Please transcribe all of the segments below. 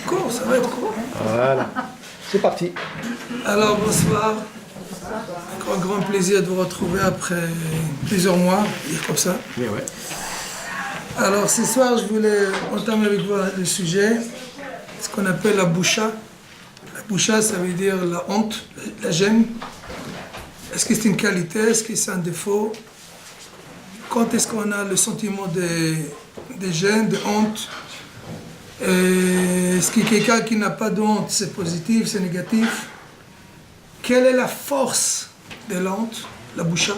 Court, ça va être court. Voilà. C'est parti. Alors, bonsoir. Encore un grand plaisir de vous retrouver après plusieurs mois, dire comme ça. Mais ouais. Alors, ce soir, je voulais entamer avec vous le sujet, ce qu'on appelle la boucha. La boucha, ça veut dire la honte, la gêne. Est-ce que c'est une qualité? Est-ce que c'est un défaut? Quand est-ce qu'on a le sentiment de gêne, de honte? Est-ce que quelqu'un qui n'a pas de honte, c'est positif, c'est négatif? Quelle est la force de la honte, la boucha?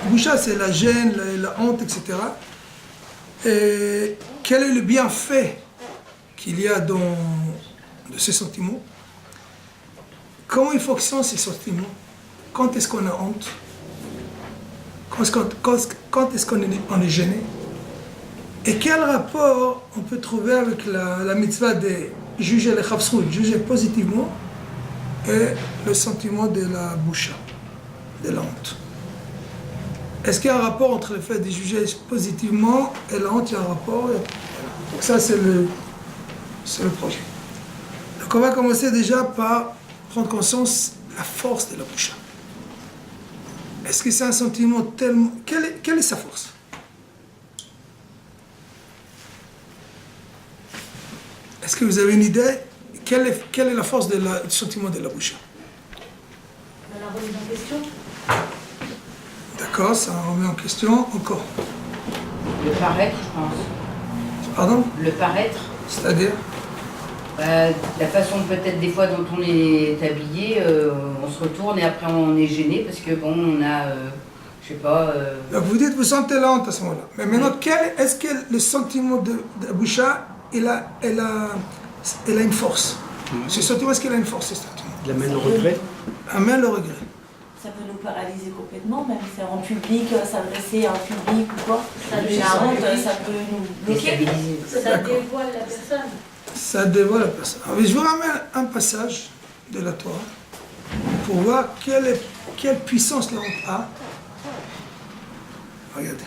La boucha, c'est la gêne, la honte, etc. Et quel est le bienfait qu'il y a de ces sentiments? Comment ils fonctionnent ces sentiments? Quand est-ce qu'on a honte? Quand est-ce qu'on est gêné? Et quel rapport on peut trouver avec la mitzvah de juger les chavsrout, juger positivement, et le sentiment de la boucha, de la honte? Est-ce qu'il y a un rapport entre le fait de juger positivement et la honte? Il y a un rapport. Donc ça, c'est le projet. Donc on va commencer déjà par prendre conscience de la force de la boucha. Est-ce que c'est un sentiment tellement... Quelle est sa force? Est-ce que vous avez une idée? Quelle est la force du sentiment de la boucha? La remise en question. D'accord, ça remet en question encore. Le paraître, je pense. Pardon? Le paraître. C'est-à-dire? La façon peut-être des fois dont on est habillé, on se retourne et après on est gêné parce que bon, on a, je sais pas... Donc vous dites, vous sentez la honte à ce moment-là. Mais maintenant, est-ce que le sentiment de la boucha, elle a une force? Ce sentiment, est-ce qu'il a une force, ce sentiment? Il amène le regret. Amène le regret. Ça peut nous paralyser complètement, même faire en public, s'adresser à un public ou quoi. Ça La honte, ça peut nous bloquer. Ça dévoile la personne. Ça dévoile la personne. Alors, je vous ramène un passage de la Torah pour voir quelle puissance la honte a. Regardez.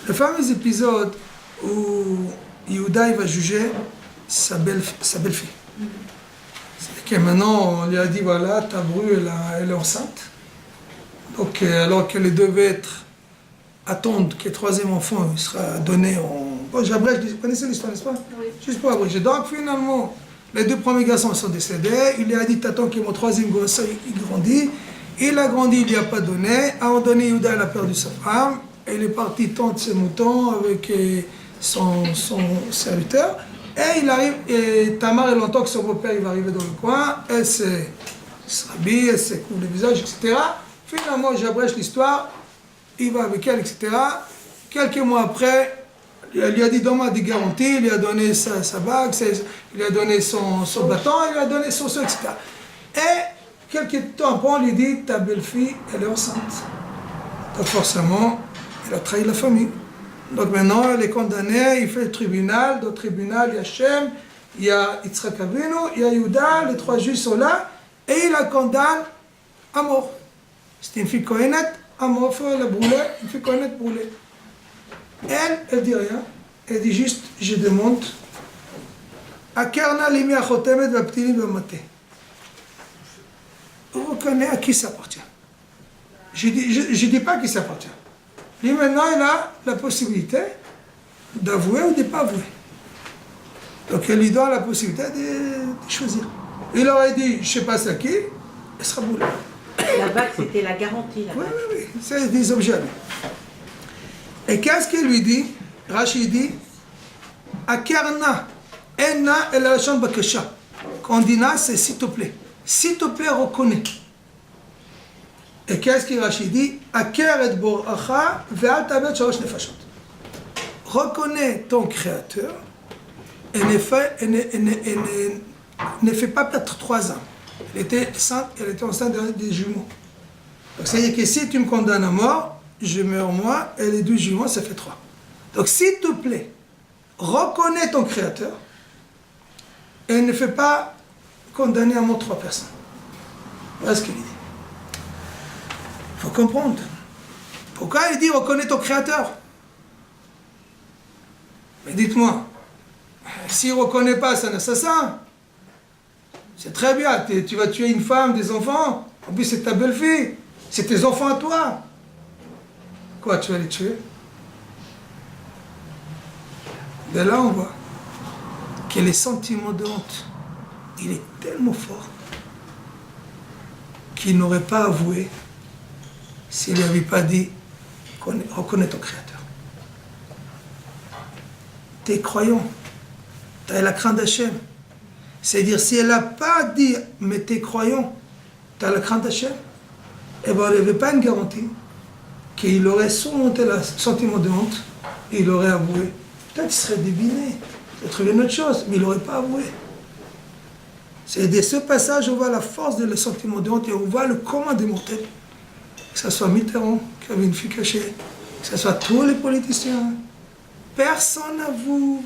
Le fameux épisode où Yehuda va juger sa belle-fille. C'est que maintenant, on lui a dit, voilà, ta bru, elle est enceinte. Donc, alors qu'elle devait attendre que le troisième enfant sera donné en... Bon, j'abrège, vous connaissez l'histoire, n'est-ce pas? Oui. Juste pour abréger. Donc, finalement, les deux premiers garçons sont décédés. Il lui a dit, t'attends que mon troisième garçon, il grandit. Il a grandi, il ne lui a pas donné. À un moment donné, Yehuda, elle a perdu sa femme. Elle est partie tendre ses moutons avec son serviteur. Et il arrive, et Tamar, elle entend que son beau-père il va arriver dans le coin, elle se rhabille, elle se couvre le visage, etc. Finalement, j'abrège l'histoire, il va avec elle, etc. Quelques mois après, il lui a dit donne-moi des garanties, il lui a donné sa bague, il lui a donné son bâton, il lui a donné son seau, etc. Et quelques temps après, on lui dit ta belle-fille, elle est enceinte. Donc forcément, elle a trahi la famille. Donc maintenant, elle est condamnée, il fait le tribunal. Dans le tribunal, il y a Shem, il y a Yitzhak Avinu, il y a Yehuda, les trois juges sont là, et il la condamne à mort. C'était une fille Kohenet, à mort, il faut la brûler, une fille Kohenet brûlée. Elle dit rien, elle dit juste, je demande, Akarna limi achotemet vaptini vamate. On reconnaît à qui ça appartient. Je dis pas à qui ça appartient. Lui, maintenant, il a la possibilité d'avouer ou de ne pas avouer. Donc, elle lui donne la possibilité de choisir. Il aurait dit, je ne sais pas c'est qui, elle sera brûlée. La bague, c'était la garantie. Oui, c'est des objets. Et qu'est-ce qu'il lui dit? Rachid dit, Akarna, enna el rachon bakasha. Quand on dit na, c'est s'il te plaît. S'il te plaît, reconnais. Et qu'est-ce qu'il Rachid dit? Reconnais ton créateur et ne fais pas perdre 3 ans. Elle était enceinte des jumeaux. Donc c'est-à-dire que si tu me condamnes à mort, je meurs moi, et les 2 jumeaux, ça fait 3. Donc s'il te plaît, reconnais ton créateur et ne fais pas condamner à mort 3 personnes. Voilà ce qu'il dit. Il faut comprendre. Pourquoi il dit reconnais ton créateur? Mais dites-moi, S'il ne reconnaît pas, c'est un assassin. C'est très bien, tu vas tuer une femme, des enfants. En plus, c'est ta belle-fille. C'est tes enfants à toi. Quoi, tu vas les tuer? De là, on voit que les sentiments de honte, il est tellement fort qu'il n'aurait pas avoué s'il n'y avait pas dit reconnais ton Créateur. T'es croyant, t'as la crainte d'Hachem. C'est-à-dire, si elle n'a pas dit mais t'es croyant, t'as la crainte d'Hachem, eh bien, il n'y avait pas une garantie qu'il aurait surmonté le sentiment de honte et il aurait avoué. Peut-être qu'il serait débiné, il aurait trouvé une autre chose, mais il n'aurait pas avoué. C'est de ce passage, on voit la force de le sentiment de honte et on voit le commun des mortels. Que ce soit Mitterrand, qui avait une fille cachée, que ce soit tous les politiciens. Personne n'avoue.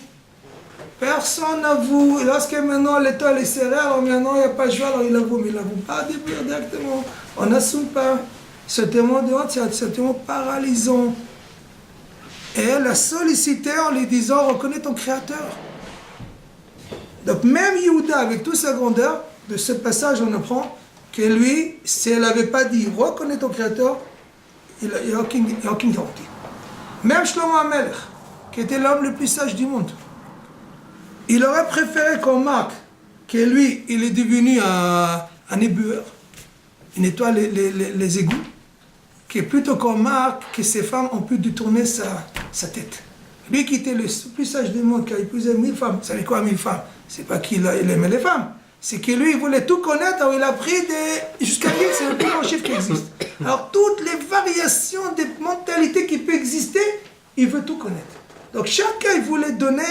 Personne n'avoue. Et lorsque maintenant l'étoile est serrée, alors maintenant il n'y a pas de joie, alors il avoue, mais il n'avoue pas directement. On n'assume pas. Ce témoin de honte, c'est un sentiment paralysant. Et elle a sollicité en lui disant, reconnais ton Créateur. Donc même Yehuda, avec toute sa grandeur, de ce passage on apprend que lui, si elle n'avait pas dit, reconnais ton Créateur, il n'y a aucune garantie. Même Shlomo HaMelech, qui était l'homme le plus sage du monde, il aurait préféré qu'on marque que lui, il est devenu un éboueur, il nettoie les égouts, que plutôt qu'on marque que ces femmes ont pu détourner sa tête. Lui qui était le plus sage du monde, qui a épousé 1000 femmes, vous savez quoi 1000 femmes? C'est pas qu'il aimait les femmes, c'est que lui, il voulait tout connaître, alors il a pris jusqu'à 1000, c'est le plus grand chiffre qui existe. Alors toutes les variations des mentalités qui peuvent exister, il veut tout connaître. Donc chacun, il voulait donner...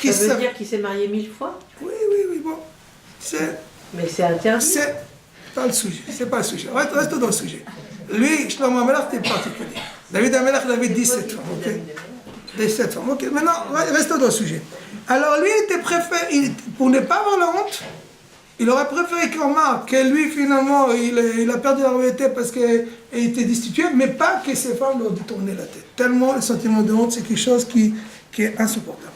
Ça veut dire qu'il s'est marié 1000 fois? Oui, bon. Mais c'est interdit. C'est pas le sujet, c'est pas le sujet. Reste dans le sujet. Lui, Shlomo HaMelech, c'était particulier. David HaMelech, il avait 17 femmes, ok? 17 femmes, ok. Maintenant, reste dans le sujet. Alors lui, il était préféré, pour ne pas avoir la honte, il aurait préféré qu'on marque que lui, finalement, il a perdu la royauté parce qu'il était destitué, mais pas que ses femmes lui ont détourné la tête. Tellement le sentiment de honte, c'est quelque chose qui est insupportable.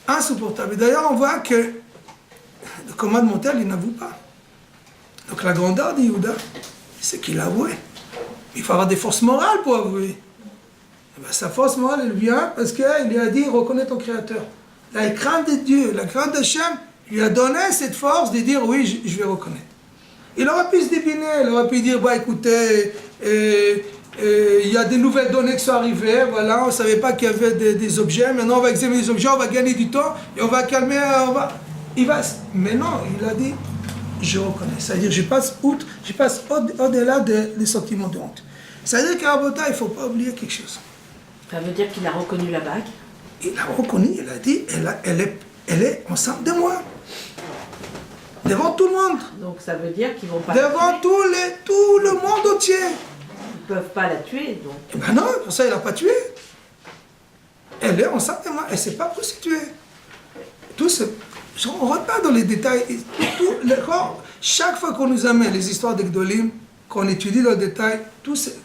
Insupportable. Et d'ailleurs, on voit que le commande mental, il n'avoue pas. Donc la grandeur de Yehuda, c'est qu'il a avoué. Il faut avoir des forces morales pour avouer. Et bien, sa force morale, elle vient parce qu'il lui a dit, reconnais ton Créateur. La crainte de Dieu, la crainte d'Hachem, lui a donné cette force de dire, oui, je vais reconnaître. Il aurait pu se débiner, il aurait pu dire, bah écoutez, il y a des nouvelles données qui sont arrivées, voilà, on ne savait pas qu'il y avait des objets, maintenant on va examiner les objets, on va gagner du temps, et on va calmer, Mais non, il a dit, je reconnais. C'est-à-dire, je passe au-delà des sentiments de honte. C'est-à-dire qu'à Rabota, il ne faut pas oublier quelque chose. Ça veut dire qu'il a reconnu la bague? Il a reconnu, il a dit, elle est enceinte de moi. Devant tout le monde. Donc ça veut dire qu'ils vont pas la Devant tuer. tout le monde entier. Ils peuvent pas la tuer, donc. Eh ben non, pour ça il n'a pas tué. Elle est enceinte de moi, elle ne s'est pas prostituée. On ne rentre pas dans les détails. Chaque fois qu'on nous amène les histoires de Gdolim, qu'on étudie dans le détail,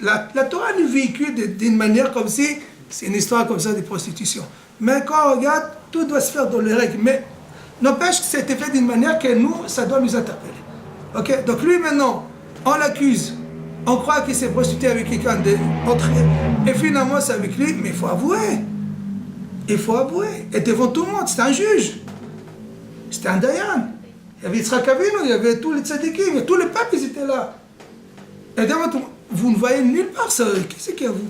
la Torah nous véhicule d'une manière comme si c'est une histoire comme ça de prostitution. Mais quand on regarde, tout doit se faire dans les règles. Mais n'empêche que c'était fait d'une manière que nous, ça doit nous interpeller. Okay? Donc lui maintenant, on l'accuse. On croit qu'il s'est prostitué avec quelqu'un d'autre. Et finalement, c'est avec lui, mais il faut avouer. Il faut avouer. Et devant tout le monde, c'était un juge. C'était un Dayan. Il y avait Yitzhak Avinu, il y avait tous les tzadikim, tous les papes, ils étaient là. Et devant tout le monde, vous ne voyez nulle part ça. Qui c'est qui avoue?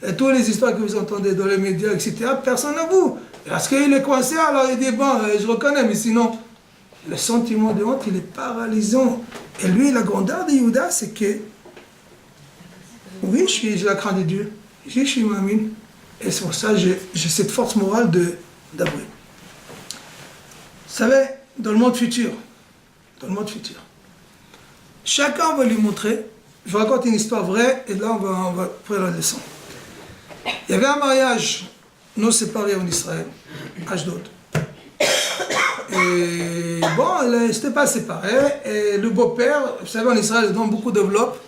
Et toutes les histoires que vous entendez dans les médias, etc., personne n'avoue. Parce qu'il est coincé, alors il dit, bon, je reconnais, mais sinon, le sentiment de honte, il est paralysant. Et lui, la grandeur de Yehuda, c'est que oui, j'ai la crainte de Dieu. Je suis mamine. Et c'est pour ça que j'ai cette force morale d'avouer. Vous savez, dans le monde futur, chacun va lui montrer. Je vous raconte une histoire vraie, et là, on va prendre la leçon. Il y avait un mariage non séparé en Israël, Ashdod. Et bon, c'était pas séparé. Et le beau-père, vous savez, en Israël, ils donnent beaucoup d'enveloppes.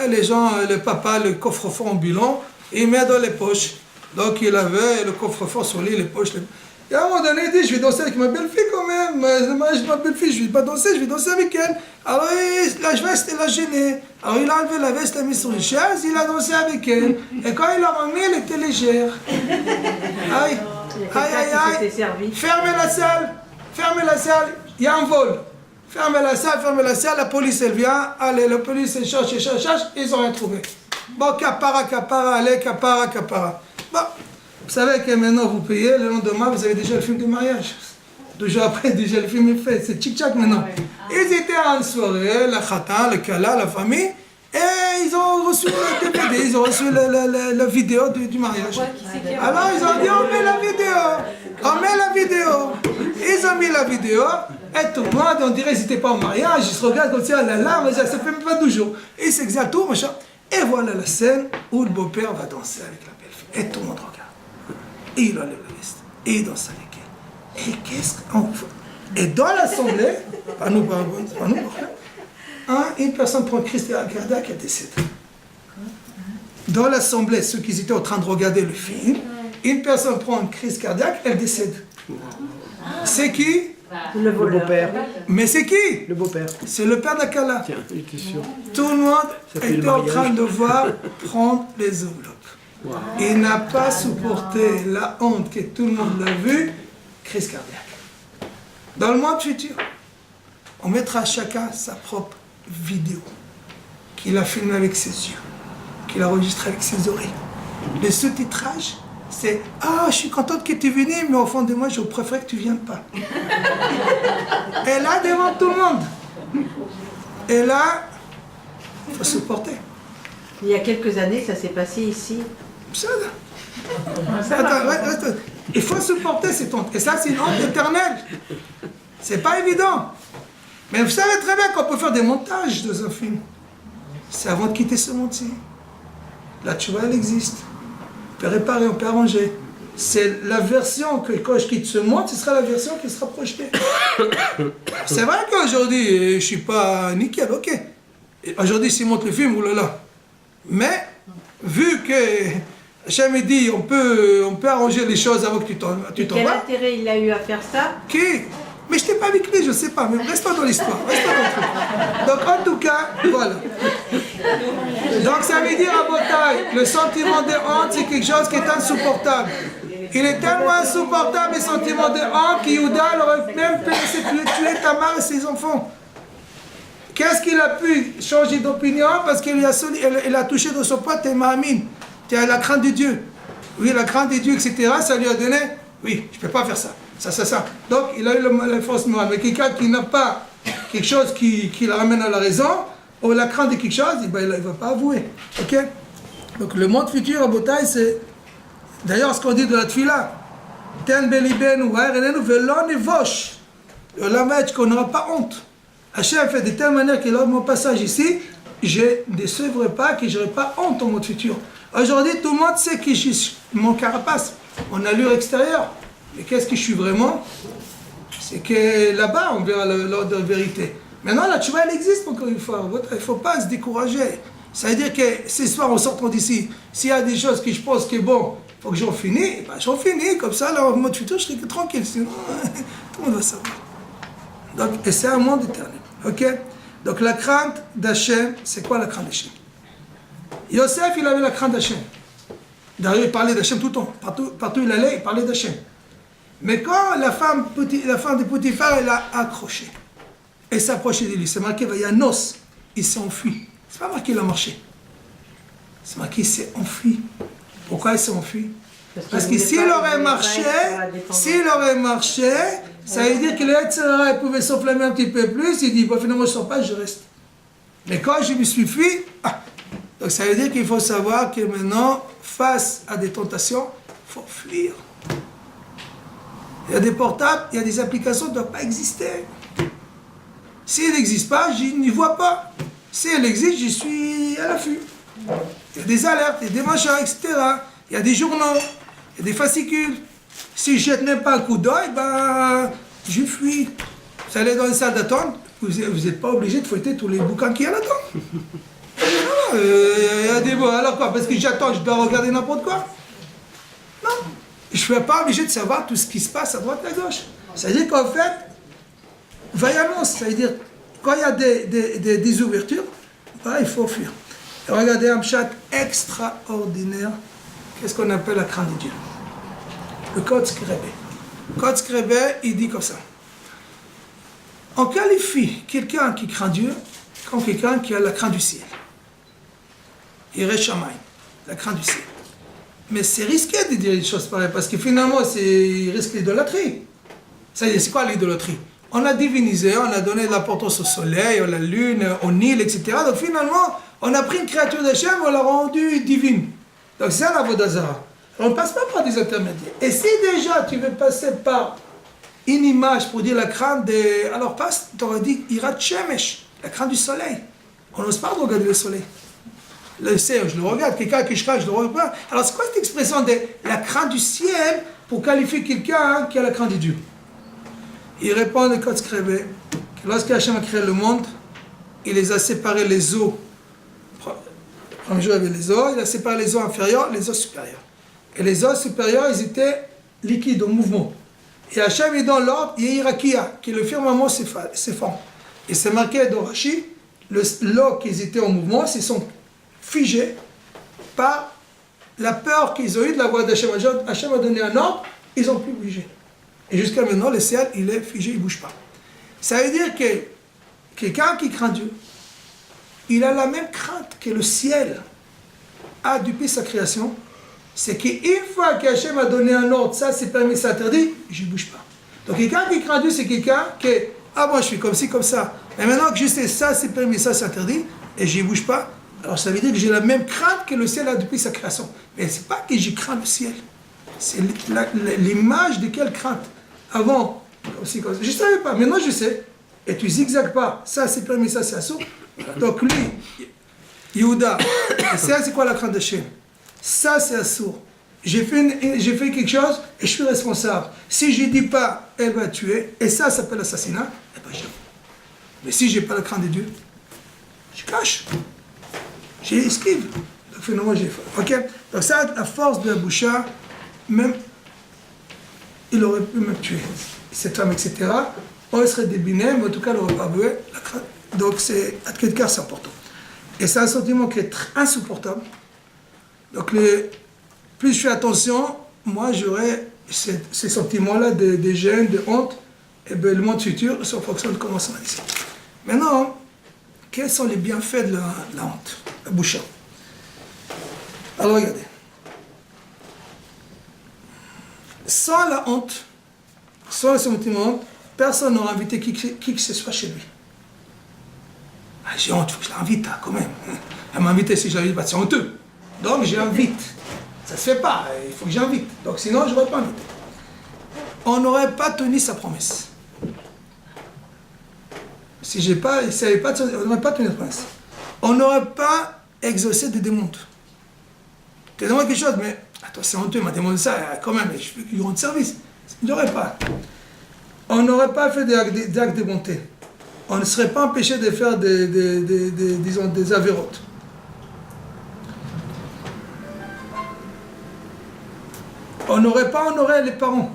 Les gens, le papa, le coffre-fort ambulant, il met dans les poches. Donc il avait le coffre-fort sur lui, les poches. Et à un moment donné, il dit, je vais danser avec ma belle-fille quand même. Le mariage de ma belle-fille, je ne vais pas danser, je vais danser avec elle. Alors la veste, elle a gêné. Alors il a enlevé la veste, l'a mis sur une chaise, il a dansé avec elle. Et quand il l'a remis, elle était légère. Aïe, aïe, aïe, aïe. Fermez la salle, il y a un vol. Fermez la salle, la police elle vient. Allez, la police elle cherche, ils n'ont rien trouvé. Bon, capara, allez, capara. Bon, vous savez que maintenant vous payez, le lendemain vous avez déjà le film de mariage. 2 jours après, déjà le film est fait, c'est tchic-tchac maintenant. Ils étaient en soirée, la khata, le kala, la famille, et ils ont reçu le DVD, ils ont reçu la vidéo du mariage. Alors ils ont dit, on met la vidéo. Ils ont mis la vidéo, et tout le monde, on dirait qu'ils n'étaient pas au mariage, ils se regardent comme ça, ça fait même pas 12 jours. Ils s'exaltent tout, machin. Et voilà la scène où le beau-père va danser avec la belle-fille. Et tout le monde regarde. Et il enlève la veste. Et il danse avec elle. Et qu'est-ce qu'on fait? Et dans l'assemblée, pas nous, une personne prend crise cardiaque et décède. Dans l'assemblée, ceux qui étaient en train de regarder le film, une personne prend une crise cardiaque, elle décède. C'est qui? Le beau-père. Mais c'est qui? Le beau-père. C'est le père d'Akala. Tiens, il était sûr. Tout le monde Ça fait était le en mariage. train de voir prendre les enveloppes. Wow. Il n'a pas supporté la honte que tout le monde l'a vu, crise cardiaque. Dans le monde futur, on mettra chacun sa propre vidéo qu'il a filmée avec ses yeux, qu'il a enregistrée avec ses oreilles. Le sous-titrage, c'est « Ah, je suis contente que tu es venue, mais au fond de moi, je préfère que tu ne viennes pas. » Et là, devant tout le monde. Et là, il faut supporter. Il y a quelques années, ça s'est passé ici. Ça, attends, reste. Il faut supporter cette honte. Et ça, c'est une honte éternelle. C'est pas évident. Mais vous savez très bien qu'on peut faire des montages dans un film. C'est avant de quitter ce monde-ci. La tchouva, elle existe. On peut réparer, on peut arranger. C'est la version que quand je quitte ce monde, ce sera la version qui sera projetée. C'est vrai qu'aujourd'hui, je ne suis pas nickel, ok. Et aujourd'hui, s'il montre le film, oulala. Mais, vu que Hachem me dit, on peut arranger les choses avant que tu t'en Quel vas. intérêt il a eu à faire ça? Qui? Mais je n'étais pas avec lui, je ne sais pas. Mais restons dans l'histoire. Restons dans le truc. Donc, en tout cas, voilà. Donc, ça veut dire à Botaï, le sentiment de honte, c'est quelque chose qui est insupportable. Il est tellement insupportable, le sentiment de honte, qu'Yehuda aurait même pu laisser tuer Tamar et ses enfants. Qu'est-ce qu'il a pu changer d'opinion? Parce qu'il a touché dans son pote et Mahamine. Tu as la crainte de Dieu. Oui, la crainte de Dieu, etc. Ça lui a donné, oui, je ne peux pas faire ça. Ça. Donc, il a eu la force morale. Mais quelqu'un qui n'a pas quelque chose qui la ramène à la raison, ou la crainte de quelque chose, il ne va pas avouer. Ok? Donc, le monde futur, à Botaï, c'est. D'ailleurs, ce qu'on dit de la tfila, ten belibenu, va'erenenu, velon nevosh. La match qu'on n'aura pas honte. Hachem fait de telle manière que lors de mon passage ici, je ne décevrai pas, que je n'aurai pas honte au monde futur. Aujourd'hui, tout le monde sait que je suis mon carapace, mon allure extérieure. Mais qu'est-ce que je suis vraiment? C'est que là-bas, on verra l'ordre de vérité. Maintenant, la tchouva, elle existe encore une fois. Il ne faut pas se décourager. Ça veut dire que ce soir, en sortant d'ici, s'il y a des choses que je pense que bon, il faut que j'en finisse, ben j'en finis. Comme ça, là, au mode futur, je serai que tranquille. Sinon, tout le monde va savoir. Donc, et c'est un monde éternel. Ok? Donc, la crainte d'Hachem, c'est quoi la crainte d'Hachem? Yosef, il avait la crainte d'Hachem. D'ailleurs, il parlait d'Hachem tout le temps. Partout où il allait, il parlait d'Hachem. Mais quand la femme de Potiphar, elle a accroché, elle s'approchait de lui, c'est marqué, il y a Nos, il s'est enfui. C'est pas marqué, il a marché. C'est marqué, il s'est enfui. Pourquoi il s'est enfui? Parce que s'il aurait marché, ça veut dire que le Yetzirah pouvait s'enflammer un petit peu plus, il dit, bon, finalement, je ne sors pas, je reste. Mais quand je me suis fui, donc ça veut dire qu'il faut savoir que maintenant, face à des tentations, il faut fuir. Il y a des portables, il y a des applications qui ne doivent pas exister. Si elle n'existe pas, je n'y vois pas. Si elle existe, je suis à l'affût. Il y a des alertes, il y a des machins, etc. Il y a des journaux, il y a des fascicules. Si je ne jette même pas un coup d'œil, ben, je fuis. Vous allez dans une salle d'attente, vous n'êtes pas obligé de fouetter tous les bouquins qu'il y a là-dedans. Il y a des mots. Alors quoi? Parce que j'attends, je dois regarder n'importe quoi? Non. je ne suis pas obligé de savoir tout ce qui se passe à droite et à gauche. C'est-à-dire qu'en fait, vaillamance, c'est-à-dire quand il y a des ouvertures, il faut fuir. Et regardez un chat extraordinaire, qu'est-ce qu'on appelle la crainte de Dieu. Le Code Skrébé. Le Code Skrébé, il dit comme ça. On qualifie quelqu'un qui craint Dieu comme quelqu'un qui a la crainte du ciel. Yireh Shamayim, la crainte du ciel. Mais c'est risqué de dire des choses pareilles, parce que finalement, il risque l'idolâtrie. C'est quoi l'idolâtrie? On a divinisé, on a donné de l'importance au soleil, à la lune, au Nil, etc. Donc finalement, on a pris une créature d'Hachem, on l'a rendue divine. Donc c'est ça la Vodazara. On ne passe pas par des intermédiaires. Et si déjà tu veux passer par une image pour dire la crainte des... Alors passe, tu aurais dit Irat Shemesh, la crainte du soleil. On n'ose pas regarder le soleil. Le ciel, je le regarde, quelqu'un qui crache, je le regarde pas. Alors c'est quoi cette expression de la crainte du ciel pour qualifier quelqu'un qui a la crainte de Dieu? Il répond le Code Skrébé que lorsque Hachem a créé le monde, il les a séparés les eaux. Le premier jour il y avait les eaux, il a séparé les eaux inférieures, les eaux supérieures. Et les eaux supérieures, ils étaient liquides, en mouvement. Et Hachem est dans l'ordre Yehirakia, qui est le firmament s'effondre. Et c'est marqué dans Rashi, l'eau qu'ils étaient en mouvement, ils sont figés par la peur qu'ils ont eue de la voix d'Hachem. Hachem a donné un ordre, ils n'ont plus bougé. Et jusqu'à maintenant, le ciel, il est figé, il ne bouge pas. Ça veut dire que quelqu'un qui craint Dieu, il a la même crainte que le ciel a depuis sa création. C'est qu'une fois qu'Hachem a donné un ordre, ça c'est permis, ça interdit, je ne bouge pas. Donc quelqu'un qui craint Dieu, c'est quelqu'un qui, moi je suis comme ci, comme ça. Mais maintenant que je sais ça c'est permis, ça c'est interdit, et je ne bouge pas, alors ça veut dire que j'ai la même crainte que le ciel a depuis sa création. Mais ce n'est pas que je crains le ciel. C'est l'image de quelle crainte. Avant, comme ci, comme ça. Je ne savais pas, maintenant je sais. Et tu zigzags pas, ça c'est permis, ça c'est assourd. Donc lui, Yehuda, c'est quoi la crainte de Hachem? Ça c'est assourd. J'ai fait quelque chose et je suis responsable. Si je ne dis pas, elle va tuer, et ça s'appelle assassinat, eh ben j'avoue. Mais si je n'ai pas la crainte de Dieu, je cache. J'esquive. Donc finalement j'ai fait. Ok? Donc ça, la force de la boucha, même, il aurait pu me tuer. Cette femme, etc. On serait débiné, mais en tout cas, il n'aurait pas avoué la crainte. Donc c'est, à quel cas c'est important. Et c'est un sentiment qui est très insupportable. Donc plus je fais attention, moi j'aurai ces sentiments-là de gêne, de honte, et bien le monde futur, ça fonctionne comment ça va ici. Maintenant, quels sont les bienfaits de la honte, la boucha? Alors regardez. Sans la honte, sans le sentiment de honte, personne n'aura invité qui que ce soit chez lui. Ah, j'ai honte, il faut que je l'invite, quand même. Elle m'a invité, si je l'invite pas, c'est honteux. Donc j'invite. Ça ne se fait pas, il faut que j'invite. Donc sinon, je n'aurais pas invité. On n'aurait pas tenu sa promesse. Si on n'aurait pas tenu sa promesse. On n'aurait pas exaucé des demandes. Tu as demandé quelque chose, mais attends, c'est honteux, il m'a demandé ça, quand même, je fais lui rendre service. Il n'y aurait pas. On n'aurait pas fait des actes de bonté. On ne serait pas empêché de faire des avérotes. On n'aurait pas honoré les parents.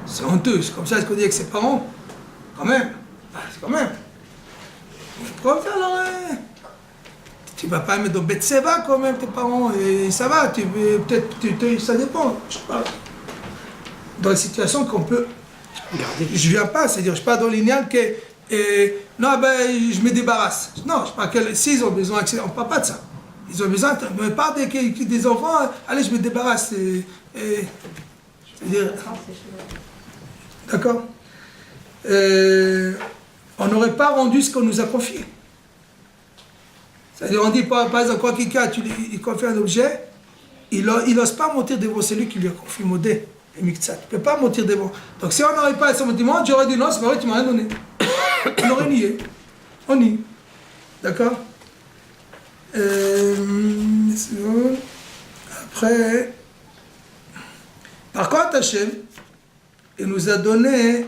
C'est honteux, c'est comme ça qu'on dit avec ses parents. Quand même. C'est quand même. Pourquoi faire alors tu ne vas pas mettre dans Betseba quand même tes parents. Et ça va, peut-être, ça dépend. Je sais pas. Dans les situations qu'on peut garder. Je ne viens pas, c'est-à-dire je ne suis pas dans l'idéal que non, je me débarrasse. Non, je parle que s'ils ont besoin, on ne parle pas de ça. Ils ont besoin, mais pas des enfants, allez, je me débarrasse. Je veux dire, d'accord? On n'aurait pas rendu ce qu'on nous a confié. C'est-à-dire, on dit, par exemple, quand quelqu'un il confie un objet, il n'ose pas mentir devant celui qui lui a confié modé et miktsat. Il ne peut pas mentir devant. Donc, si on n'aurait pas ce sentiment, j'aurais dit non, c'est pas vrai, tu m'as rien donné. On aurait nié. On nie. D'accord? Après, par contre, Hachem, il nous a donné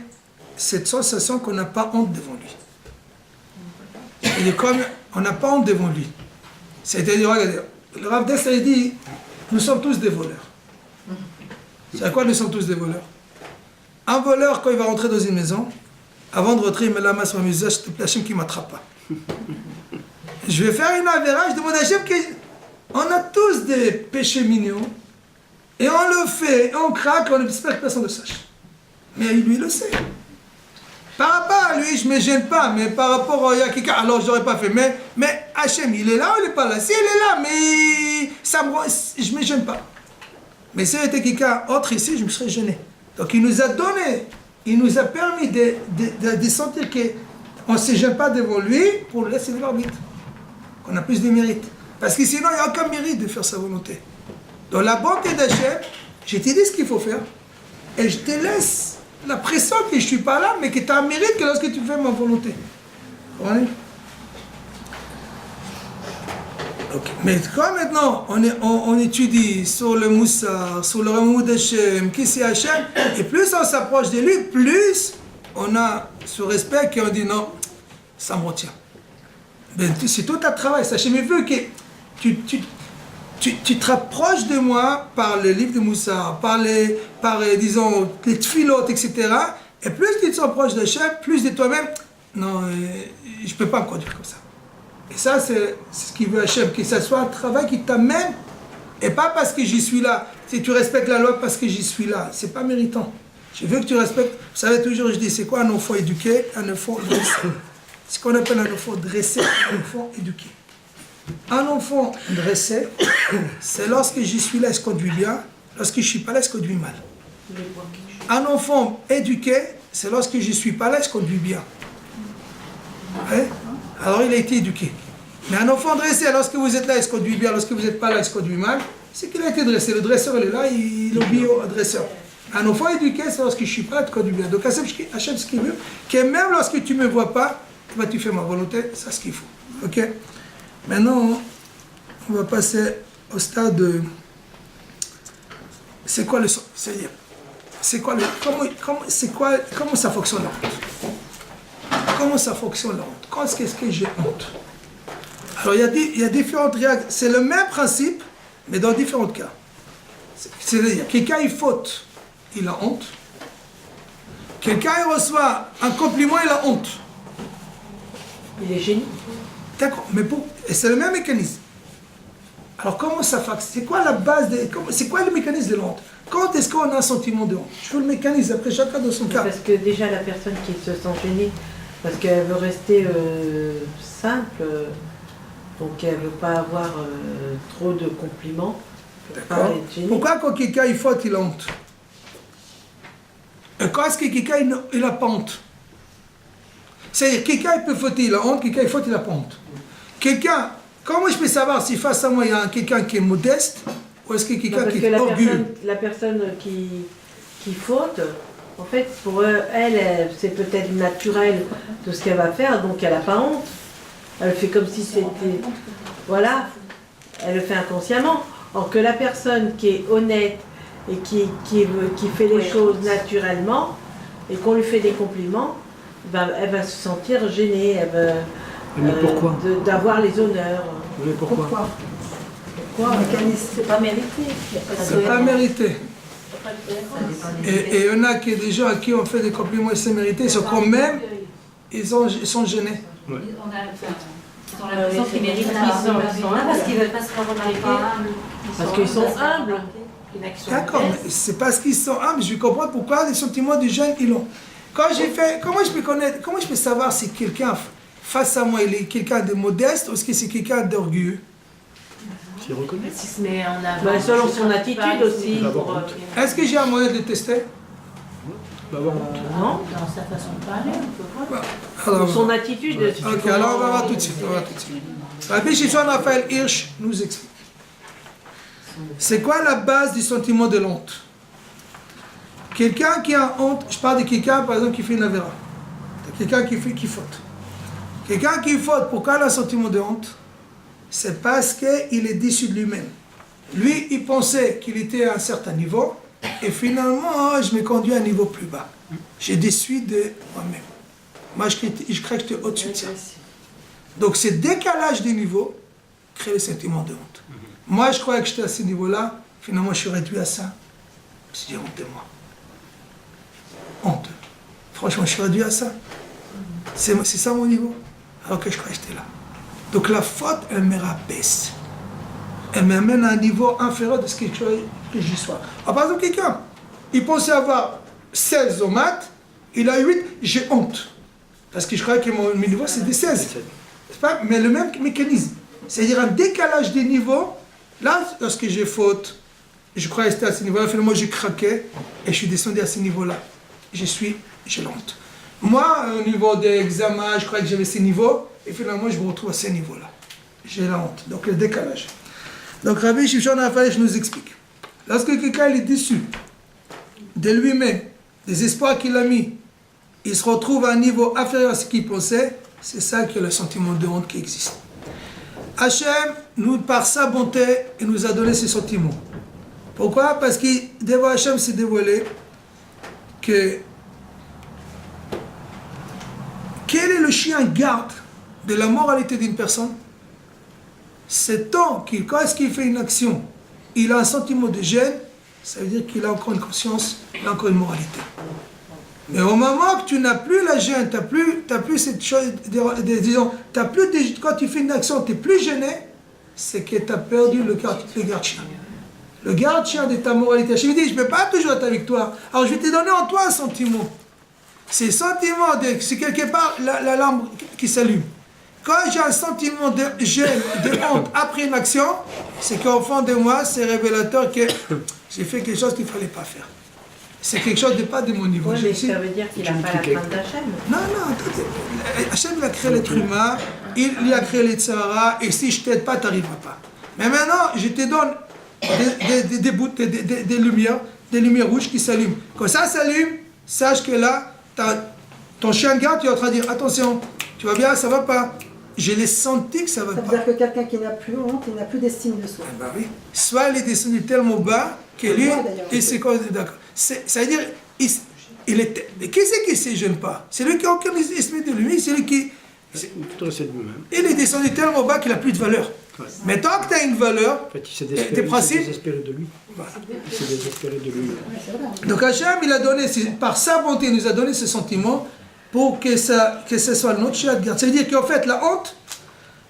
cette sensation qu'on n'a pas honte devant lui. Il est comme, on n'a pas honte devant lui. C'est-à-dire, regardez, le Rav Dessler dit, Nous sommes tous des voleurs. C'est à quoi nous sommes tous des voleurs? Un voleur, quand il va rentrer dans une maison, avant de rentrer, il met la main sur ma visage, s'il te plaît, Hachem, qui ne m'attrape pas. Je vais faire une avéra, je demande à Hachem on a tous des péchés mignons, et on le fait, et on craque, on espère que personne ne le sache. Mais lui, il le sait. Par rapport à lui, je ne me gêne pas, mais par rapport à quelqu'un, alors je n'aurais pas fait. Mais Hachem, il est là ou il n'est pas là? Si il est là, mais je ne me gêne pas. Mais si il était quelqu'un autre ici, je me serais gêné. Donc il nous a donné, il nous a permis de sentir qu'on ne se gêne pas devant lui pour le laisser l'arbitre. Qu'on a plus de mérite. Parce que sinon, il n'y a aucun mérite de faire sa volonté. Dans la bonté d'Hachem, je te dis ce qu'il faut faire, et je te laisse la pression que je ne suis pas là, mais que tu as un mérite que lorsque tu fais ma volonté. Comprenez? Okay. Mais quand maintenant on étudie sur le Moussar, sur le Ramoud d'Hachem, qui c'est Hachem, et plus on s'approche de lui, plus on a ce respect qu'on dit non, ça me retient. Ben, c'est tout un travail. Hachem veut que tu te rapproches de moi par le livre de Moussar, disons, les tfilotes, etc. Et plus tu te rapproches d'Hachem, plus de toi-même, non, je ne peux pas me conduire comme ça. Et ça, c'est ce qu'il veut Hachem, que ce soit un travail qui t'amène, et pas parce que j'y suis là. Si tu respectes la loi parce que j'y suis là, c'est pas méritant. Je veux que tu respectes. Vous savez, toujours je dis, c'est quoi un enfant éduqué? Un enfant dressé. Ce qu'on appelle un enfant dressé, un enfant éduqué. Un enfant dressé, c'est lorsque j'y suis là, il se conduit bien. Lorsque je ne suis pas là, il se conduit mal. Un enfant éduqué, c'est lorsque je ne suis pas là, il se conduit bien. Hein? Alors il a été éduqué. Mais un enfant dressé, lorsque vous êtes là, il se conduit bien. Lorsque vous n'êtes pas là, il se conduit mal. C'est qu'il a été dressé. Le dresseur, il est là, il obéit au dresseur. Un enfant éduqué, c'est lorsque je ne suis pas là, il se conduit bien. Donc Hachem, ce qu'il veut, que même lorsque tu ne me vois pas, tu fais ma volonté, c'est ce qu'il faut. Ok? Maintenant, on va passer au stade de... C'est quoi le... C'est-à-dire, c'est quoi le... Comment ça fonctionne la honte? Comment ça fonctionne la honte? Quand est-ce que j'ai honte? Alors, il y a différentes réactions. C'est le même principe, mais dans différents cas. C'est-à-dire, quelqu'un il faute, il a honte. Quelqu'un il reçoit un compliment, il a honte. Il est génie. D'accord, mais c'est le même mécanisme. Alors comment ça fonctionne? C'est quoi la base c'est quoi le mécanisme de la honte? Quand est-ce qu'on a un sentiment de honte? Je veux le mécanisme, après chacun dans son cas. Parce que déjà la personne qui se sent gênée, parce qu'elle veut rester simple, donc elle ne veut pas avoir trop de compliments. D'accord. Pourquoi quand quelqu'un il faute, il a honte? Et quand est-ce que quelqu'un il n'a pas honte? C'est-à-dire, quelqu'un il peut fauter, il a honte, quelqu'un il faute, il n'a pas honte. Quelqu'un, comment je peux savoir si face à moi il y a quelqu'un qui est modeste ou est-ce que quelqu'un qui est orgueilleux? La personne qui faute, en fait, pour elle, c'est peut-être naturel de ce qu'elle va faire, donc elle n'a pas honte. Elle fait comme si c'était... Voilà, elle le fait inconsciemment. Or que la personne qui est honnête et qui fait les choses naturellement, et qu'on lui fait des compliments, elle va se sentir gênée, elle va, Mais pourquoi d'avoir les honneurs. Mais pourquoi Pourquoi C'est pas mérité. C'est pas mérité. Et il y en a des gens à qui on fait des compliments et c'est mérité, sauf quand même, ils sont gênés. Ils ont l'impression qu'ils méritent pas. Ils sont là parce qu'ils ne veulent pas se faire remarquer. Parce qu'ils sont humbles. D'accord, mais c'est parce qu'ils sont humbles, je comprends pourquoi les sentiments du jeune ils l'ont. Quand j'ai fait, comment je peux savoir si quelqu'un face à moi il est quelqu'un de modeste ou est-ce que c'est quelqu'un d'orgueilleux? S'il reconnaît. Si se met en avant. Selon son attitude aussi. Est-ce que j'ai un moyen de le tester? Va voir. Non. Dans sa façon de parler, on peut voir. Alors, Son attitude. ok, alors on va voir tout de suite. Rabbi Shimshon Raphaël Hirsch nous explique. C'est quoi la base du sentiment de l'honte? Quelqu'un qui a honte, je parle de quelqu'un par exemple qui fait une avéra. Quelqu'un qui faute. Quelqu'un qui faute, pourquoi il a un sentiment de honte? C'est parce qu'il est déçu de lui-même. Lui, il pensait qu'il était à un certain niveau, et finalement, je me conduis à un niveau plus bas. Je déçu de moi-même. Moi, je crois que j'étais au-dessus de ça. Donc, ce décalage des niveaux crée le sentiment de honte. Moi, je croyais que j'étais à ce niveau-là. Finalement, je suis réduit à ça. Je me suis dit, honte de moi. Honte. Franchement, je suis réduit à ça. C'est ça mon niveau. Alors que je croyais que j'étais là. Donc la faute, elle me rabaisse. Elle m'amène à un niveau inférieur de ce que j'y sois. Alors, par exemple, quelqu'un, il pensait avoir 16 au maths, il a 8, j'ai honte. Parce que je croyais que mon niveau, c'est des 16. C'est pas, mais le même mécanisme. C'est-à-dire un décalage des niveaux. Là, lorsque j'ai faute, je croyais que c'était à ce niveau-là, finalement, j'ai craqué et je suis descendu à ce niveau-là. J'ai honte. Moi, au niveau des examens, je croyais que j'avais ces niveaux, et finalement, je me retrouve à ces niveaux-là. J'ai la honte. Donc, le décalage. Donc, Rabbi Shimshon Raphaël nous explique. Lorsque quelqu'un est déçu de lui-même, des espoirs qu'il a mis, il se retrouve à un niveau inférieur à ce qu'il pensait, c'est ça que le sentiment de honte qui existe. Hachem, nous, par sa bonté, il nous a donné ces sentiments. Pourquoi? Parce que devant Hachem s'est dévoilé que quel est le chien garde de la moralité d'une personne? C'est tant qu'il, quand est-ce qu'il fait une action, il a un sentiment de gêne, ça veut dire qu'il a encore une conscience, il a encore une moralité. Mais au moment que tu n'as plus la gêne, tu n'as plus cette chose, disons, quand tu fais une action, tu n'es plus gêné, c'est que tu as perdu le garde-chien. Le garde-chien de ta moralité. Je me dis, je ne peux pas toujours être avec toi. Alors je vais te donner en toi un sentiment. C'est sentiment, c'est quelque part la lampe qui s'allume. Quand j'ai un sentiment de gêne, de honte après une action, c'est qu'au fond de moi, c'est révélateur que j'ai fait quelque chose qu'il ne fallait pas faire. C'est quelque chose de pas de mon niveau. Oui, mais ça veut dire qu'il n'a pas la crainte d'Hachem. Non, attendez. Hachem, il a créé l'être humain, il a créé les tzara, et si je ne t'aide pas, tu n'arriveras pas. Mais maintenant, je te donne des lumières rouges qui s'allument. Quand ça s'allume, sache que là, ton chien de garde, tu es en train de dire, attention, tu vas bien, ça va pas. Je l'ai senti que ça va pas. Ça veut dire que quelqu'un qui n'a plus honte, il n'a plus d'estime de soi. Eh ben oui. Soit il est descendu tellement bas que lui, il s'est d'accord. Ça veut dire, qui c'est qui ne se gêne pas? C'est lui qui n'a aucun esprit de lui, c'est lui qui... Il est descendu tellement bas qu'il n'a plus de valeur. Ouais. Mais tant que tu as une valeur, en fait, tes principes... Il s'est désespéré de lui. Voilà. Il s'est désespéré de lui. Donc Hachem, il a donné, par sa bonté, il nous a donné ce sentiment pour que ce soit notre chien de garde. Ça veut dire qu'en fait, la honte,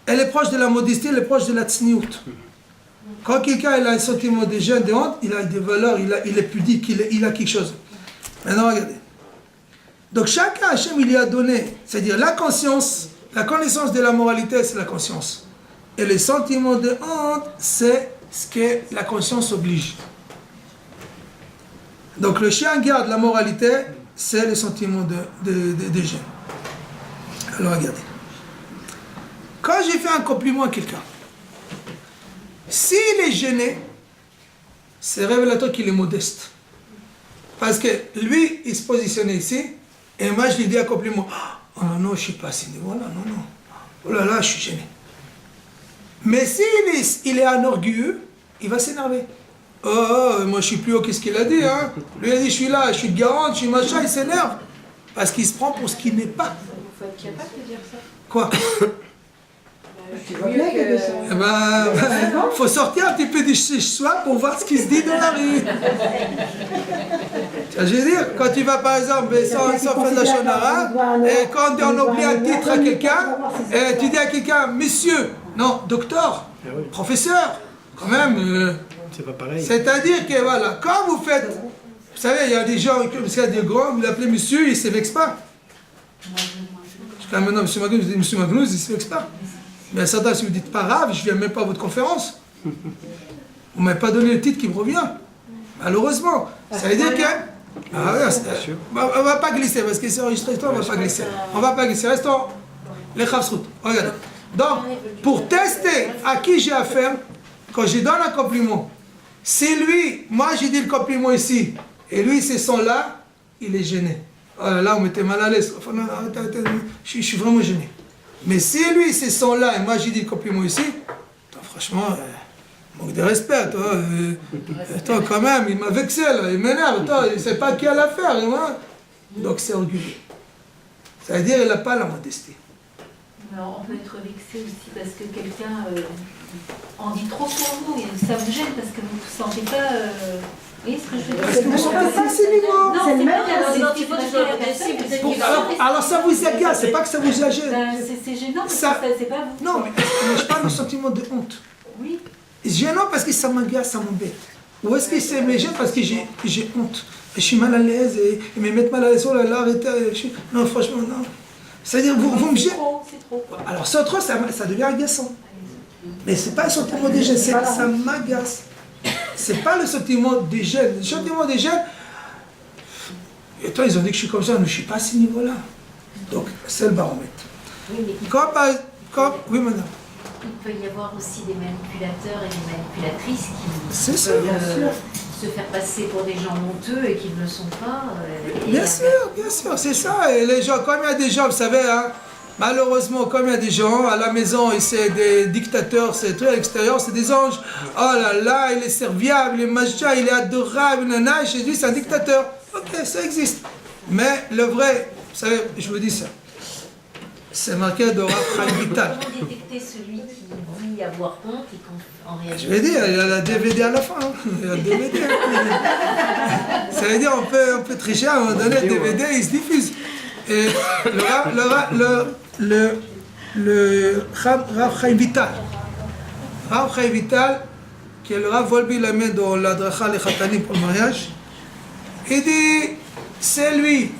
elle est proche de la modestie, elle est proche de la tsniout. Quand quelqu'un a un sentiment de gêne, de honte, il a des valeurs, il est pudique, il a quelque chose. Maintenant, regardez. Donc chacun, Hachem, il lui a donné, c'est-à-dire la conscience, la connaissance de la moralité, c'est la conscience. Et le sentiment de honte, c'est ce que la conscience oblige. Donc le chien garde la moralité, c'est le sentiment de gêne. Alors regardez. Quand j'ai fait un compliment à quelqu'un, s'il est gêné, c'est révélateur qu'il est modeste. Parce que lui, il se positionnait ici, et moi je lui dis un compliment. Oh non, je ne suis pas à ce niveau-là, non. Oh là là, je suis gêné. Mais s'il est un orgueilleux, il va s'énerver. Oh, moi je suis plus haut qu'est-ce qu'il a dit, hein. Lui il a dit, je suis là, je suis garante, je suis machin, il s'énerve. Parce qu'il se prend pour ce qu'il n'est pas. Il faut être capable de dire ça. Quoi? Tu vois bien que... Eh ben, faut sortir un petit peu du chez-soi pour voir ce qui se dit dans la rue. Je veux dire, quand tu vas par exemple sans faire de la shonara, et quand on oublie un titre à quelqu'un, et tu dis à quelqu'un, monsieur, non, docteur, professeur, quand même. C'est pas pareil. C'est-à-dire que voilà, quand vous faites, vous savez, il y a des gens, parce qu'il y a des grands, vous l'appelez monsieur, il ne se vexe pas. Jusqu'à maintenant, monsieur Magnouz, vous dites monsieur Magnouz, il ne se vexe pas. Mais à certains, si vous dites pas grave, je ne viens même pas à votre conférence. Vous ne m'avez pas donné le titre qui me revient. Malheureusement. Ça veut dire que. Ah ouais, on ne va pas glisser, parce que c'est enregistré, on ne va pas glisser. On ne va pas glisser. Restons les Khavsrout. Regardez. Donc, pour tester à qui j'ai affaire, quand je donne un compliment, si lui, moi j'ai dit le compliment ici, et lui, c'est son là, il est gêné. Oh là là, on m'était mal à l'aise. Enfin, non, je suis vraiment gêné. Mais si lui, c'est son là, et moi j'ai dit le compliment ici, franchement, manque de respect, toi, quand même, il m'a vexé, là, il m'énerve, il ne sait pas qui a l'affaire. Donc c'est orgueilleux. Ça veut dire qu'il n'a pas la modestie. Alors, on peut être vexé aussi parce que quelqu'un On dit trop pour vous, et ça vous gêne parce que vous ne sentez pas. Vous voyez ce que je veux dire? Parce que vous ne sentez pas ces niveaux. Non, C'est le c'est même pas principe. un petit peu de la personne. Alors ça vous agace, c'est pas que ça vous gêne. C'est gênant parce Ça- que c'est pas vous. Non, mais je parle du sentiment de honte. Oui. Gênant parce que ça m'agace, ça m'embête. Ou est-ce que c'est me gêne parce que j'ai honte? Je suis mal à l'aise et ils me mettent mal à l'aise. Oh là là, arrêtez. Non, franchement, non. C'est-à-dire, vous me gênez. C'est trop, quoi. Alors, c'est trop, ça devient agaçant. Mais c'est pas le sentiment de gêne, ça m'agace. C'est pas le sentiment de gêne. Le sentiment de gêne. Et toi, ils ont dit que je suis comme ça, mais je ne suis pas à ce niveau-là. Donc, c'est le baromètre. Oui, mais Oui, madame. il peut y avoir aussi des manipulateurs et des manipulatrices qui C'est ça, peuvent bien sûr. se faire passer pour des gens honteux et qui ne le sont pas. Bien sûr, c'est ça. Et les gens, comme il y a des gens, vous savez, hein, malheureusement, comme il y a des gens à la maison, et c'est des dictateurs, c'est tout à l'extérieur, c'est des anges. Oh là là, il est serviable, il est machin, il est adorable, nana, et chez lui, c'est un dictateur. Ok, ça existe. Mais le vrai, vous savez, je vous dis ça, c'est marqué de Rav Chaim Vital. Comment détecter celui qui dit avoir honte et qu'en réalité... Je vais dire, il y a la DVD à la fin. Hein. Il y a le DVD. Ça veut dire on peut tricher à un moment donné, le DVD, il se diffuse. Et le Rav Chaim Vital. Rav Chaim Vital, qui est le Rav Volbi Lamed dans l'Adracha les Khatanim pour le mariage, il dit, c'est lui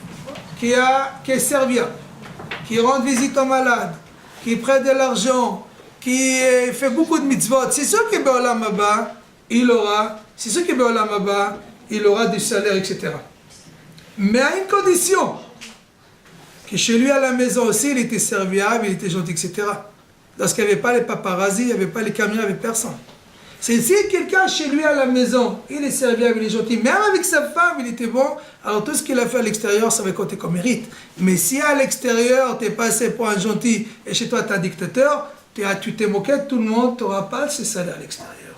qui est serviable, qui rend visite aux malades, qui prête de l'argent, qui fait beaucoup de mitzvot. C'est sûr que Be'olam Haba, il aura du salaire, etc. Mais à une condition, que chez lui à la maison aussi, il était serviable, il était gentil, etc. Lorsqu'il n'y avait pas les paparazzis, il n'y avait pas les caméras, il n'y avait personne. C'est si quelqu'un chez lui à la maison, il est serviable, il est gentil, même avec sa femme, il était bon, alors tout ce qu'il a fait à l'extérieur, ça va compter comme mérite. Mais si à l'extérieur, tu es passé pour un gentil et chez toi, tu es un dictateur, tu t'es moqué de tout le monde, tu n'auras pas ce salaire à l'extérieur.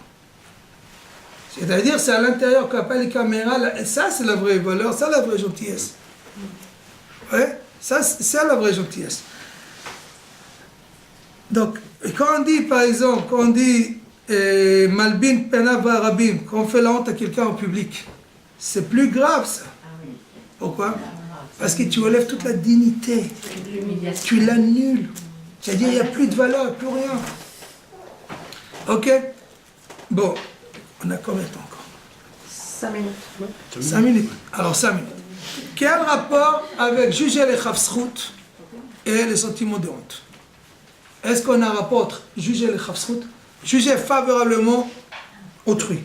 C'est-à-dire, c'est à l'intérieur qu'on n'a pas les caméras, et ça, c'est la vraie valeur, ça, la vraie gentillesse. Ouais, ça, c'est la vraie gentillesse. Donc, quand on dit, par exemple, quand on dit Malbin Penav Arabim, quand on fait la honte à quelqu'un en public, c'est plus grave ça. Pourquoi? Parce que tu relèves toute la dignité, tu l'annules. C'est-à-dire, il n'y a plus de valeur, plus rien. Ok? Bon, on a combien de temps encore? 5 minutes. 5 minutes. Alors, 5 minutes. Quel rapport avec juger les chafsrout et les sentiments de honte? Est-ce qu'on a un rapport entre juger les chafsrout, juger favorablement autrui?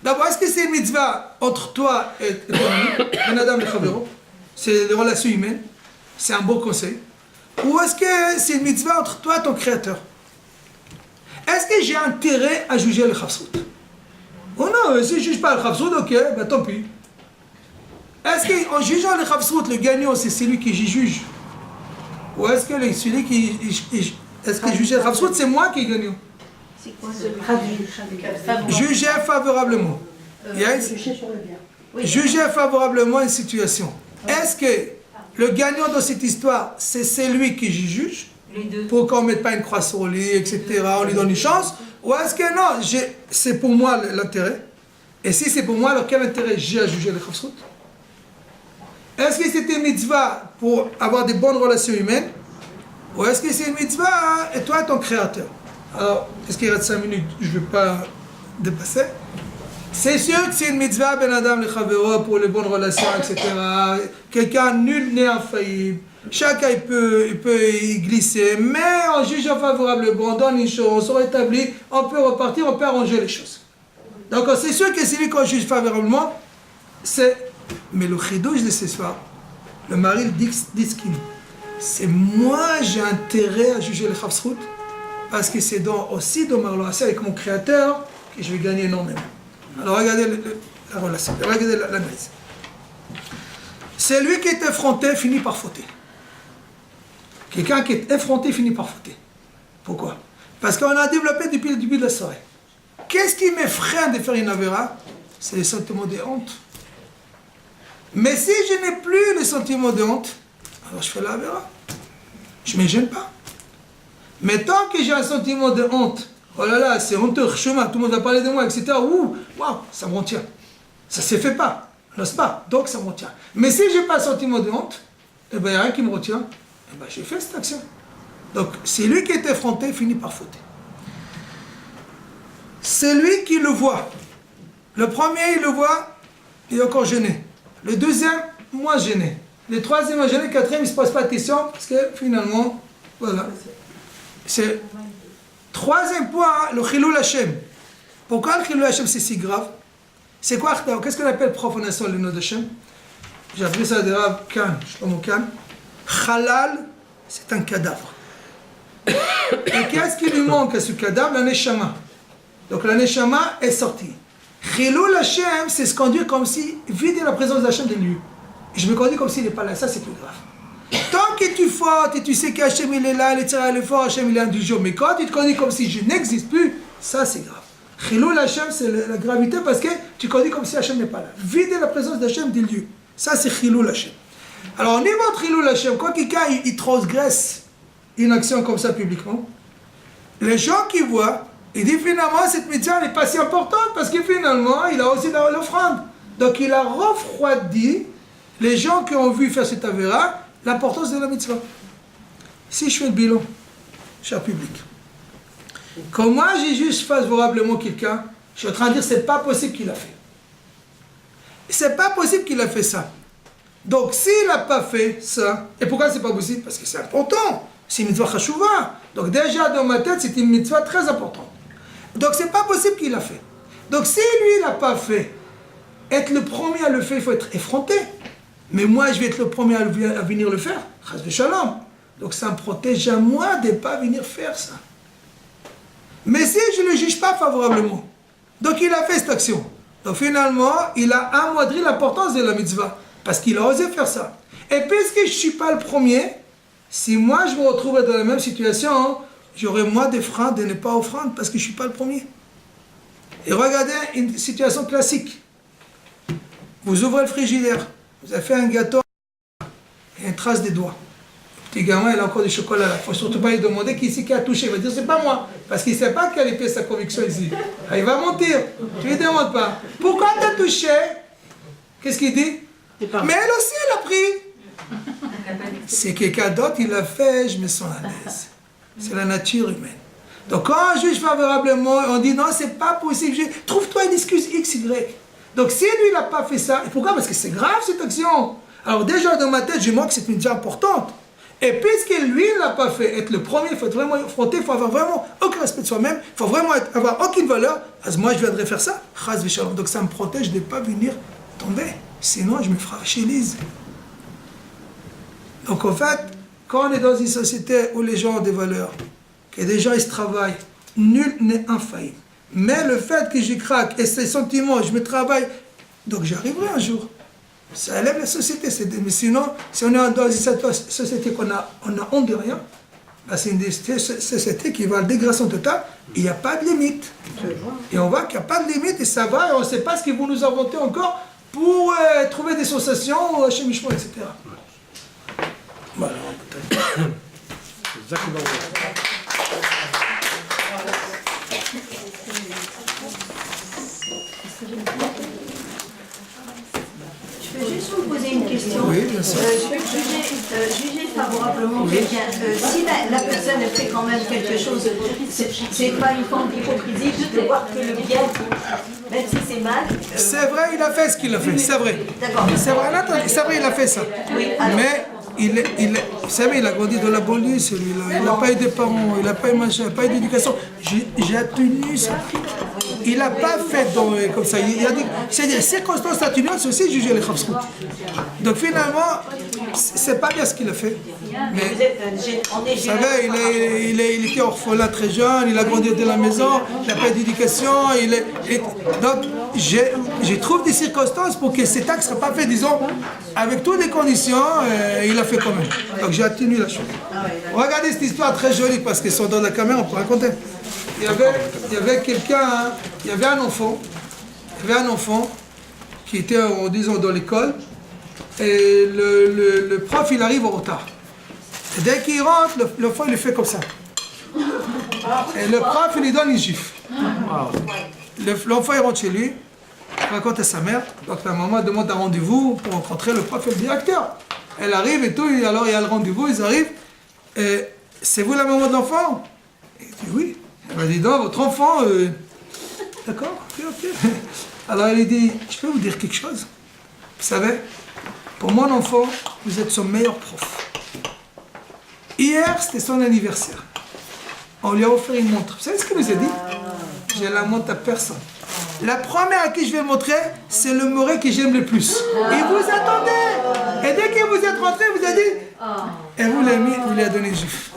D'abord, est-ce que c'est une mitzvah entre toi et ton ami, un adam et chavero? C'est des relations humaines, c'est un bon conseil. Ou est-ce que c'est une mitzvah entre toi et ton créateur? Est-ce que j'ai intérêt à juger le chafsrout? Oh non, si je ne juge pas le chafsrout, ok, ben tant pis. Est-ce qu'en jugeant le chafsrout, le gagnant, c'est celui qui juge? Ou est-ce que celui qui... Est-ce que juger le chafsrout, c'est moi qui est gagnant? C'est quoi ce Juger favorablement. Juger pour le bien. Juger favorablement une situation. Est-ce que le gagnant dans cette histoire, c'est celui qui juge? Les deux. Pour qu'on ne mette pas une croix sur lui, etc., on lui donne une chance? Ou est-ce que non, c'est pour moi l'intérêt? Et si c'est pour moi, alors quel intérêt j'ai à juger le chafsrout? Est-ce que c'était une mitzvah pour avoir des bonnes relations humaines? Ou est-ce que c'est une mitzvah et toi ton créateur? Alors, est-ce qu'il reste 5 minutes? Je ne vais pas dépasser. C'est sûr que c'est une mitzvah, ben adam le chavero, pour les bonnes relations, etc. Quelqu'un, nul n'est infaillible. Chacun il peut y glisser, mais en jugeant favorablement, on donne une chance, on rétablit, on peut repartir, on peut arranger les choses. Donc c'est sûr que celui qu'on juge favorablement, c'est... Mais le chidouche de ce soir, le mari dit ce qu'il dit. C'est moi, j'ai intérêt à juger le chafsrout, parce que c'est aussi dans ma relation avec mon créateur que je vais gagner énormément. Alors regardez la relation, regardez l'analyse. Celui qui est effronté finit par fauter. Quelqu'un qui est effronté finit par fauter. Pourquoi? Parce qu'on a développé depuis le début de la soirée. Qu'est-ce qui me freine de faire une avéra? C'est les sentiments de honte. Mais si je n'ai plus le sentiment de honte, alors je fais la avéra. Je ne me gêne pas. Mais tant que j'ai un sentiment de honte, oh là là, c'est honteux, chemin, tout le monde va parler de moi, etc. Ouh, waouh, ça me retient. Ça ne se fait pas, n'ose pas, donc ça me retient. Mais si je n'ai pas sentiment de honte, eh bien, il n'y a rien qui me retient, eh bien, j'ai fait cette action. Donc, celui qui est effronté finit par fauter. Celui qui le voit, le premier, il le voit, il est encore gêné. Le deuxième, moins gêné. Le troisième, moins gêné. Le quatrième, il ne se pose pas de questions, parce que finalement, voilà. C'est troisième point, hein, le Chilul Hashem. Pourquoi le Chilul Hashem c'est si grave? C'est quoi? Qu'est-ce qu'on appelle profanation le nom d'Hashem? J'ai appris ça de Rav Khan, Shlomo Khan. Halal, c'est un cadavre. Et qu'est-ce qui lui manque à ce cadavre? La Neshama. Donc la Neshama est sortie. Chilul Hashem, c'est se conduire comme si vider la présence d'Hashem de lui. Et je me conduis comme s'il n'est pas là, ça c'est plus grave. Tant que tu fautes et tu sais qu'Hachem il est là, il est l'effort, Hachem il est indulgent, mais quand tu te conduis comme si je n'existe plus, ça c'est grave. Chilul Hachem c'est la gravité parce que tu conduis comme si Hachem n'est pas là. Vider la présence d'Hachem du lieu. Ça c'est Chilul Hachem. Alors au niveau de Chilul Hachem, quand quelqu'un il transgresse une action comme ça publiquement, les gens qui voient, ils disent finalement cette mitzvah n'est pas si importante parce que finalement il a aussi l'offrande. Donc il a refroidi les gens qui ont vu faire cette avéra, l'importance de la mitzvah. Si je fais le bilan, cher public, quand moi j'ai juste favorablement quelqu'un, je suis en train de dire c'est pas possible qu'il a fait. C'est pas possible qu'il a fait ça. Donc s'il n'a pas fait ça, et pourquoi c'est pas possible? Parce que c'est important. C'est une mitzvah chashuvah. Donc déjà dans ma tête c'est une mitzvah très importante. Donc c'est pas possible qu'il a fait. Donc si lui il n'a pas fait, être le premier à le faire, il faut être effronté. Mais moi, je vais être le premier à venir le faire. Chas v'shalom. Donc ça me protège à moi de ne pas venir faire ça. Mais si je ne le juge pas favorablement, donc il a fait cette action. Donc finalement, il a amoindri l'importance de la mitzvah. Parce qu'il a osé faire ça. Et puisque je ne suis pas le premier, si moi je me retrouve dans la même situation, j'aurai moins de freins de ne pas offrande parce que je ne suis pas le premier. Et regardez une situation classique. Vous ouvrez le frigidaire. Vous avez fait un gâteau et une trace des doigts. Le petit gamin, il a encore du chocolat là. Il ne faut surtout pas lui demander qui c'est qui a touché. Il va dire c'est pas moi. Parce qu'il ne sait pas quelle est sa conviction ici. Il va mentir. Tu ne lui demandes pas. Pourquoi tu as touché? Qu'est-ce qu'il dit? Mais elle aussi, elle a pris. C'est quelqu'un d'autre, il l'a fait, je me sens à l'aise. C'est la nature humaine. Donc quand on juge favorablement, on dit non, c'est pas possible. Trouve-toi une excuse X, Y. Donc si lui, il n'a pas fait ça, et pourquoi? Parce que c'est grave cette action. Alors déjà dans ma tête, je montre que c'est une chose importante. Et puisque lui, il n'a pas fait, être le premier, il faut être vraiment affronté, il faut avoir vraiment aucun respect de soi-même, il faut vraiment avoir aucune valeur. Moi, je viendrai faire ça. Donc ça me protège de ne pas venir tomber. Sinon, je me fragilise. Donc en fait, quand on est dans une société où les gens ont des valeurs, que des gens ils se travaillent, nul n'est infaillible. Mais le fait que je craque et ces sentiments, je me travaille, donc j'arriverai un jour. Ça élève la société. Mais sinon, si on est dans une société qu'on a honte de rien, ben c'est une société qui va à la dégradation totale, il n'y a pas de limite. Et on voit qu'il n'y a pas de limite et ça va, et on ne sait pas ce qu'ils vont nous inventer encore pour trouver des sensations, chemichement, etc. Voilà, peut-être. Je peux juste vous poser une question. Oui, bien sûr. Juger favorablement quelqu'un. Si la personne fait quand même quelque chose, c'est pas une forme d'hypocrisie de voir que le bien, même si c'est mal. C'est vrai, il a fait ce qu'il a fait, c'est vrai. D'accord. C'est vrai, c'est vrai, il a fait ça. Oui, alors. Mais vous savez, il a grandi dans la banlieue, celui-là. Il n'a pas eu de parents, il n'a pas eu machin, pas eu d'éducation. J'ai attenu ça. Il n'a pas fait comme ça. Il a dit, c'est des circonstances atténuantes, c'est aussi juger les Khavsrout. Donc finalement, c'est pas bien ce qu'il a fait. Mais vous savez, il était orphelin très jeune, il a grandi dans la maison, il n'a pas d'éducation. Donc je trouve des circonstances pour que cet acte ne soit pas fait, disons, avec toutes les conditions, il a fait quand même. Donc j'ai atténué la chose. Regardez cette histoire très jolie parce qu'ils sont dans la caméra, on peut raconter. Il y avait quelqu'un, il y avait un enfant qui était, disons, dans l'école, et le prof, il arrive en retard. Et dès qu'il rentre, l'enfant, il le fait comme ça. Et le prof, il lui donne une gifle. L'enfant, il rentre chez lui, il raconte à sa mère. Donc la maman demande un rendez-vous pour rencontrer le prof et le directeur. Elle arrive et tout, et alors il y a le rendez-vous, ils arrivent. C'est vous la maman de l'enfant? Il dit oui. Elle m'a dit non, votre enfant. D'accord, ok. Alors elle lui dit, je peux vous dire quelque chose? Vous savez, pour mon enfant, vous êtes son meilleur prof. Hier, c'était son anniversaire. On lui a offert une montre. Vous savez ce qu'il nous a dit? Je la montre à personne. La première à qui je vais montrer, c'est le Moré que j'aime le plus. Et vous attendez. Et dès que vous êtes rentré, vous avez dit. Et vous l'avez mis, vous lui avez donné le juif.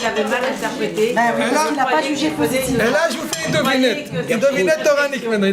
Il avait mal interprété. Et là, je vous fais une devinette. Une devinette toranique maintenant.